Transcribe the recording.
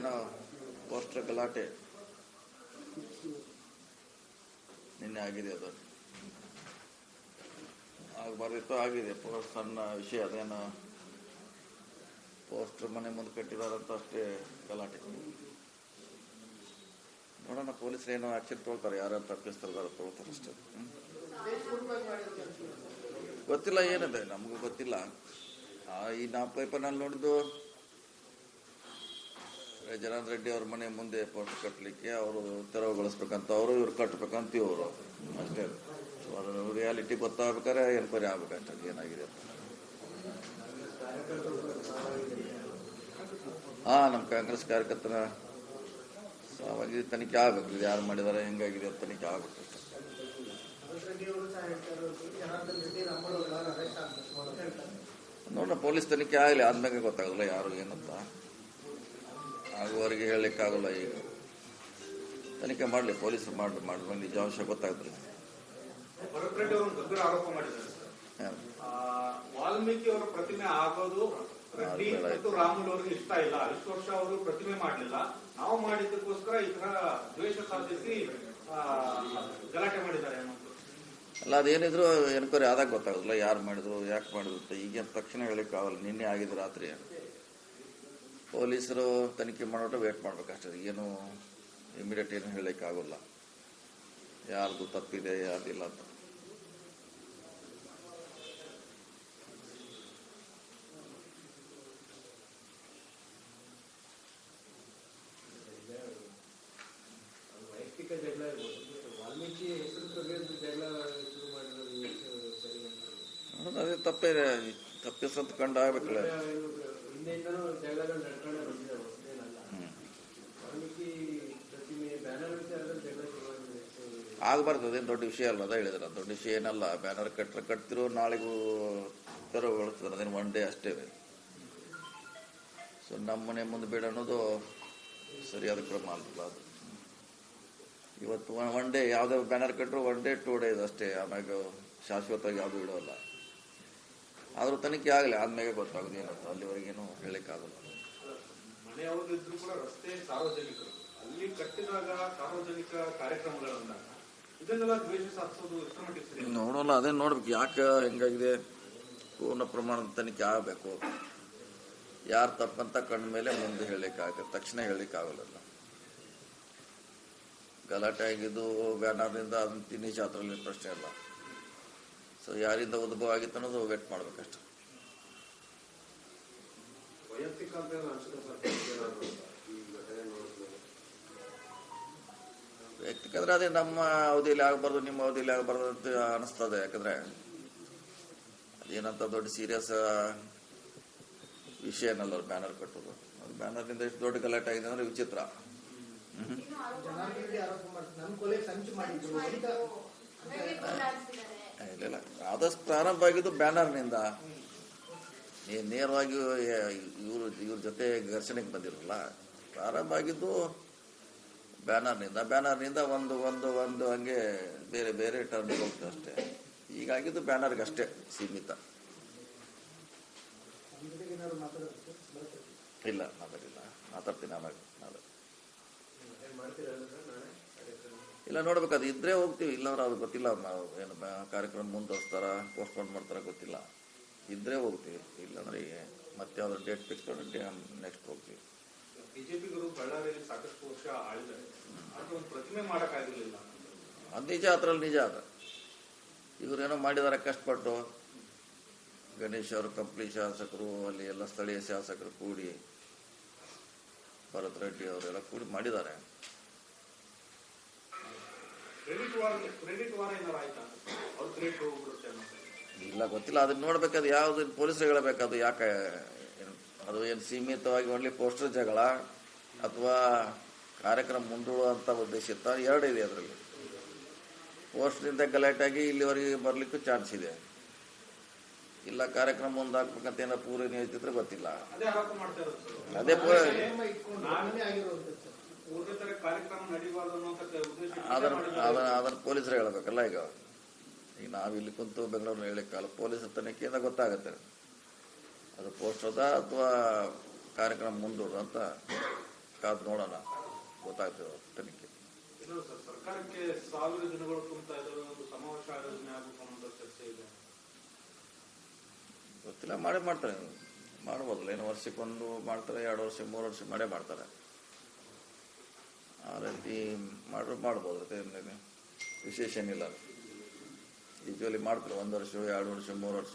ಏನೋ ಪೋಸ್ಟರ್ ಗಲಾಟೆ ನಿನ್ನೆ ಆಗಿದೆ. ಅದು ಆಗಬಾರ್ದಿತ್ತು, ಆಗಿದೆ. ಸಣ್ಣ ವಿಷಯ ಅದೇನೋ ಪೋಸ್ಟರ್ ಮನೆ ಮುಂದೆ ಕಟ್ಟಿದಾರಂತ ಅಷ್ಟೇ ಗಲಾಟೆ. ನೋಡೋಣ, ಪೊಲೀಸರು ಏನೋ ಆಕ್ಷನ್ ತೊಗೊಳ್ತಾರೆ, ಯಾರು ತಪ್ಪಿಸ್ತಾರ ತೊಗೊಳ್ತಾರೆ ಅಷ್ಟೇ. ಗೊತ್ತಿಲ್ಲ ಏನಿದೆ, ನಮಗೂ ಗೊತ್ತಿಲ್ಲ. ಈ ನಾವು ಪೇಪರ್ನಲ್ಲಿ ನೋಡಿದ್ದು ಜನಾರ್ದನ್ ರೆಡ್ಡಿ ಅವ್ರ ಮನೆ ಮುಂದೆ ಪೋಸ್ಟರ್ ಕಟ್ಟಲಿಕ್ಕೆ ಅವರು ತೆರವುಗೊಳಿಸ್ಬೇಕಂತ ಅವರು, ಇವ್ರು ಕಟ್ಟಬೇಕಂತ ಇವರು ಅಷ್ಟೇ. ಅದು ರಿಯಾಲಿಟಿ ಗೊತ್ತಾಗ್ಬೇಕಾದ್ರೆ ಎನ್ಕ್ವೈರಿ ಆಗ್ಬೇಕಂತ ಏನಾಗಿದೆ ಅಂತ. ನಮ್ಮ ಕಾಂಗ್ರೆಸ್ ಕಾರ್ಯಕರ್ತರ ಸಾವಾಗಿ ತನಿಖೆ ಆಗ್ಬೇಕು, ಯಾರು ಮಾಡಿದ್ದಾರೆ, ಹೆಂಗಾಗಿದೆ ಅಂತ ತನಿಖೆ ಆಗ್ಬೇಕು. ನೋಡೋಣ, ಪೊಲೀಸ್ ತನಿಖೆ ಆಗಲಿ, ಆದ್ಮೇಲೆ ಗೊತ್ತಾಗಲ್ಲ ಯಾರು ಏನಂತ. ಆಗುವವರೆಗೆ ಹೇಳಲಿಕ್ಕಾಗಲ್ಲ. ಈಗ ತನಿಖೆ ಮಾಡಲಿ, ಪೊಲೀಸರು ಮಾಡಿ ನಿಜಾಂಶ ಗೊತ್ತಾಗ್ತದೆ. ಆರೋಪ ಮಾಡಿದ್ದಾರೆ ವಾಲ್ಮೀಕಿ ಅವರ ಪ್ರತಿಮೆ ಆಗೋದು ರೆಡ್ಡಿ ಮತ್ತು ರಾಮುಲು ಅವರಿಗೆ ಇಷ್ಟ ಇಲ್ಲ. ಇಷ್ಟು ವರ್ಷ ಅವರು ಪ್ರತಿಮೆ ಮಾಡಲಿಲ್ಲ, ನಾವು ಮಾಡಿದ್ದಕ್ಕೋಸ್ಕರ ಈ ತರ ದ್ವೇಷ ಸಾಧಿಸಿ ಗಲಾಟೆ ಮಾಡಿದ್ದಾರೆ ಅಲ್ಲ. ಅದೇನಿದ್ರು ಎನ್ಕ್ವೈರಿ ಆದಾಗ ಗೊತ್ತಾಗಲ್ಲ ಯಾರು ಮಾಡಿದ್ರು, ಯಾಕೆ ಮಾಡಿದ್ರು ಅಂತ. ಈಗ ತಕ್ಷಣ ಹೇಳಿಕ್ಕಾಗಲ್ಲ. ನಿನ್ನೆ ಆಗಿದೆ ರಾತ್ರಿ. ಪೊಲೀಸರು ತನಿಖೆ ಮಾಡೋಟ ವೇಟ್ ಮಾಡ್ಬೇಕಷ್ಟೇ. ಏನು ಇಮಿಡಿಯೇಟ್ ಏನು ಹೇಳಲಿಕ್ಕಾಗಲ್ಲ ಯಾರ್ದು ತಪ್ಪಿದೆ ಯಾರ್ದಿಲ್ಲ ಅಂತ. ಅದೇ ತಪ್ಪಿಸಂತ ಕಂಡು ಆಗ್ಬೇಕಲ್ಲ. ಆಗಬಾರ್ದು, ಅದೇನು ದೊಡ್ಡ ವಿಷಯ ಅಲ್ಲ. ಅದ ಹೇಳಿದ್ರ ದೊಡ್ಡ ವಿಷಯ ಏನಲ್ಲ. ಬ್ಯಾನರ್ ಕಟ್ತಿರೋ ನಾಳೆಗೂ ತೆರವುಗೊಳಿಸ್ತಾರೆ, ಅದೇನು ಒನ್ ಡೇ ಅಷ್ಟೇ. ಸೊ ನಮ್ಮ ಮನೆ ಮುಂದೆ ಬೇಡ ಅನ್ನೋದು ಸರಿಯಾದ ಕ್ರಮ ಅಲ್ಲ ಅದು. ಇವತ್ತು ಒನ್ ಡೇ ಯಾವುದೇ ಬ್ಯಾನರ್ ಕಟ್ಟರು 1 day 2 days ಅಷ್ಟೇ. ಆಮ್ಯಾಗ ಶಾಶ್ವತವಾಗಿ ಯಾವುದು ಇಡೋಲ್ಲ. ಆದ್ರೂ ತನಿಖೆ ಆಗಲಿ, ಆದ್ಮೇಲೆ ಗೊತ್ತಾಗೋದು ಏನಂತ. ಅಲ್ಲಿವರೆಗೇನು ಹೇಳಿಕ್ಕಾಗಲ್ಲ. ಮನೆಯವರಿದ್ರು ಕೂಡ ರಸ್ತೆ ಸಾರ್ವಜನಿಕರು ಅಲ್ಲಿ ಕಟ್ಟಿದಾಗ ಸಾರ್ವಜನಿಕ ಕಾರ್ಯಕ್ರಮಗಳನ್ನ ಇದನ್ನೆಲ್ಲ ದ್ವೇಷ ಸಾಧಿಸೋದು ಎಷ್ಟು ಮಟ್ಟಿಗೆ ಸರಿ? ನೋಡೋಲ್ಲ, ಅದೇ ನೋಡ್ಬೇಕು ಯಾಕೆ ಹೆಂಗಾಗಿದೆ. ಪೂರ್ಣ ಪ್ರಮಾಣದ ತನಿಖೆ ಆಗಬೇಕು. ಯಾರು ತಪ್ಪಂತ ಕಂಡ ಮೇಲೆ ಮುಂದೆ ಹೇಳಲಿಕ್ಕಾಗ, ತಕ್ಷಣ ಹೇಳಲಿಕ್ಕಾಗಲ್ಲ. ಗಲಾಟೆ ಆಗಿದ್ದು ಬ್ಯಾನರ್ನಿಂದ ಅದು ನಿಜ, ಅದರಲ್ಲಿ ಪ್ರಶ್ನೆ ಇಲ್ಲ. ಸೊ ಯಾರಿಂದ ಉದ್ಭವ ಆಗಿತ್ತು ಅನ್ನೋದು ವೇಟ್ ಮಾಡ್ಬೇಕಷ್ಟೆ. ವೈಯಕ್ತಿಕ ಅಂದ್ರೆ ಅದೇ ನಮ್ಮ ಅವಧಿಯಲ್ಲಿ ಆಗಬಾರ್ದು, ನಿಮ್ಮ ಅವಧಿಯಲ್ಲಿ ಆಗಬಾರ್ದು ಅಂತ ಅನಿಸ್ತದೆ. ಯಾಕಂದ್ರೆ ಅದೇನಂತ ದೊಡ್ಡ ಸೀರಿಯಸ್ ವಿಷಯ ಏನಲ್ಲ ಬ್ಯಾನರ್ ಕಟ್ಟೋದು. ಅದು ಬ್ಯಾನರ್ನಿಂದ ಎಷ್ಟು ದೊಡ್ಡ ಗಲಾಟೆ ಆಗಿದೆ ಅಂದ್ರೆ ವಿಚಿತ್ರ. ಇಲ್ಲ, ಆದಷ್ಟು ಪ್ರಾರಂಭ ಆಗಿದ್ದು ಬ್ಯಾನರ್ನಿಂದ. ನೇರವಾಗಿ ಇವ್ರ ಜೊತೆ ಘರ್ಷಣೆಗೆ ಬಂದಿರಲ್ಲ. ಪ್ರಾರಂಭ ಆಗಿದ್ದು ಬ್ಯಾನರ್ನಿಂದ ಒಂದು ಒಂದು ಒಂದು ಹಂಗೆ ಬೇರೆ ಬೇರೆ ಟರ್ನ್ ಹೋಗ್ತದೆ ಅಷ್ಟೇ. ಈಗಾಗಿದ್ದು ಬ್ಯಾನರ್ಗೆ ಅಷ್ಟೇ ಸೀಮಿತ. ಇಲ್ಲ, ಮಾತಾಡ್ತೀನಿ ಆಮೇಲೆ. ಇಲ್ಲ, ನೋಡ್ಬೇಕು. ಅದು ಇದ್ರೆ ಹೋಗ್ತೀವಿ, ಇಲ್ಲಾಂದ್ರೆ ಅದು ಗೊತ್ತಿಲ್ಲ. ನಾವು ಏನು ಕಾರ್ಯಕ್ರಮ ಮುಂದುವರಿಸ್ತಾರ, ಪೋಸ್ಟ್ಪೋನ್ ಮಾಡ್ತಾರ ಗೊತ್ತಿಲ್ಲ. ಇದ್ರೆ ಹೋಗ್ತೀವಿ, ಇಲ್ಲಾಂದ್ರೆ ಮತ್ತೆ ಯಾವ್ದಾರ ಡೇಟ್ ಫಿಕ್ಸ್ ಮಾಡಿ ನೆಕ್ಸ್ಟ್ ಹೋಗ್ತೀವಿ. ಬಿಜೆಪಿಗರು ಬಳ್ಳಾರಿಯಲ್ಲಿ ಸಾಕಷ್ಟು ವರ್ಷ ಆಳಿದ್ದಾರೆ, ಒಂದು ಪ್ರತಿಮೆ ಮಾಡಕ್ಕಾಗಿರ್ಲಿಲ್ಲ. ಅದು ನಿಜ, ಅದ್ರಲ್ಲಿ ನಿಜ. ಅದ ಇವ್ರೇನೋ ಮಾಡಿದಾರೆ ಕಷ್ಟಪಟ್ಟು. ಗಣೇಶ್ ಅವರು, ಕಂಪ್ಲಿ ಶಾಸಕರು, ಅಲ್ಲಿ ಎಲ್ಲ ಸ್ಥಳೀಯ ಶಾಸಕರು ಕೂಡಿ, ಭರತ್ ರೆಡ್ಡಿ ಅವರೆಲ್ಲ ಕೂಡಿ ಮಾಡಿದ್ದಾರೆ. ಇಲ್ಲ, ಗೊತ್ತಿಲ್ಲ. ಅದನ್ನ ನೋಡ್ಬೇಕಾದ್ರೆ ಯಾವ್ದು ಪೊಲೀಸರು ಹೇಳಬೇಕದು. ಯಾಕೆ ಅದು ಏನು ಸೀಮಿತವಾಗಿ ಓನ್ಲಿ ಪೋಸ್ಟರ್ ಜಗಳ ಅಥವಾ ಕಾರ್ಯಕ್ರಮ ಮುಂದೂಡುವಂತ ಉದ್ದೇಶ ಇತ್ತ? ಎರಡು ಇದೆ ಅದರಲ್ಲಿ. ಪೋಸ್ಟರ್ನಿಂದ ಗಲಾಟೆ ಆಗಿ ಇಲ್ಲಿವರೆಗೆ ಬರ್ಲಿಕ್ಕೂ ಚಾನ್ಸ್ ಇದೆ. ಇಲ್ಲ ಕಾರ್ಯಕ್ರಮ ಮುಂದಾಕ್ಬೇಕಂತ ಏನೋ ಪೂರ್ವ ನಿಯೋಜಿಸಿದ್ರೆ ಗೊತ್ತಿಲ್ಲ. ಅದೇ ಅದನ್ನ ಪೊಲೀಸರು ಹೇಳಬೇಕಲ್ಲ. ಈಗ ನಾವಿಲ್ಲಿ ಕುಂತು ಬೆಂಗಳೂರಿನ ಹೇಳಿಕ್ಕಲ್ಲ, ಪೊಲೀಸರ ತನಿಖೆಯಿಂದ ಗೊತ್ತಾಗತ್ತೆ ಅದು ಪೋಸ್ಟರ್ ಅದ ಅಥವಾ ಕಾರ್ಯಕ್ರಮ ಮುಂದೂಡು ಅಂತ. ಕಾದು ನೋಡೋಣ, ಗೊತ್ತಾಗ್ತದೆ ತನಿಖೆ. ಇದು ಸರ್ಕಾರಕ್ಕೆ 1000 ದಿನಗಳು ತುಂಬ್ತಾ ಇದ್ದಾರೆ, ಒಂದು ಸಮಾವೇಶ ಆಯೋಜನೆ ಆಗಬೇಕು ಅನ್ನೋ ಚರ್ಚೆ ಇದೆ. ಗೊತ್ತಿಲ್ಲ, ಮಾಡ್ತಾರೆ, ಮಾಡ್ಬೋದಲ್ಲ. ಏನು ವರ್ಷಕ್ಕೊಂದು ಮಾಡ್ತಾರೆ, 2 ವರ್ಷ 3 ವರ್ಷ ಮಾಡ್ತಾರೆ. ಆ ರೀತಿ ಮಾಡ್ಬೋದು, ಅದಕ್ಕೆ ವಿಶೇಷ ಏನಿಲ್ಲ. ಯೂಶ್ವಲಿ ಮಾಡ್ತಾರೆ 1 ವರ್ಷ 2 ವರ್ಷ 3 ವರ್ಷ.